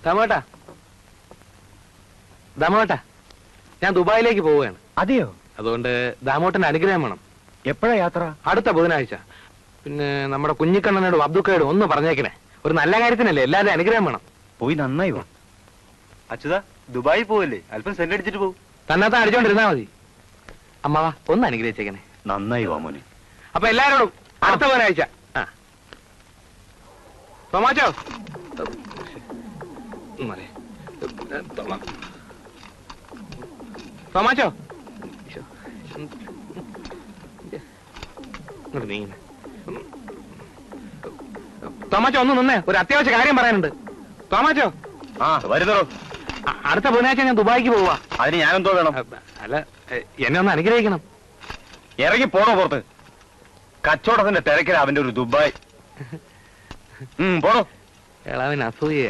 ദാമോട്ടാ, ദാമോട്ടാ, ഞാൻ ദുബായിലേക്ക് പോവുകയാണ്. അതെയോ? അതുകൊണ്ട് ദാമോട്ടന്റെ അനുഗ്രഹം വേണം. എപ്പോഴാ യാത്ര? അടുത്ത ബുധനാഴ്ച. പിന്നെ നമ്മുടെ കുഞ്ഞിക്കണ്ണനോടും അബ്ദുക്കയോടും ഒന്ന് പറഞ്ഞേക്കണേ. ഒരു നല്ല കാര്യത്തിനല്ലേ, എല്ലാവരും അനുഗ്രഹം വേണം. പോയി നന്നായി വാ. അച്യുതാ, ദുബായി പോവല്ലേ? അല്പം സെന്റ് അടിച്ചിട്ട് പോകും. തന്നത്താൻ അടിച്ചോണ്ടിരുന്നാ മതി. അമ്മാവാ, ഒന്ന് അനുഗ്രഹിച്ചേക്കണേ. നന്നായി വാ മോനെ. അപ്പൊ എല്ലാരോടും അടുത്ത ബുധനാഴ്ച. തോമാച്ചോ, തോമാച്ചോ, തോമാച്ചോ ഒന്ന് നിന്നേ, ഒരു അത്യാവശ്യ കാര്യം പറയാനുണ്ട്. തോമാച്ചോ. വരുന്നോ? അടുത്ത ബുധനാഴ്ച ഞാൻ ദുബായിക്ക് പോവാ. അതിന് ഞാനെന്തോ വേണം? അല്ല, എന്നെ ഒന്ന് അനുഗ്രഹിക്കണം. ഇറങ്ങി പോണോ പുറത്ത്? കച്ചവടത്തിന്റെ തിരക്കില അവന്റെ ഒരു ദുബായ്. പോണോ? എളവന് അസൂയ.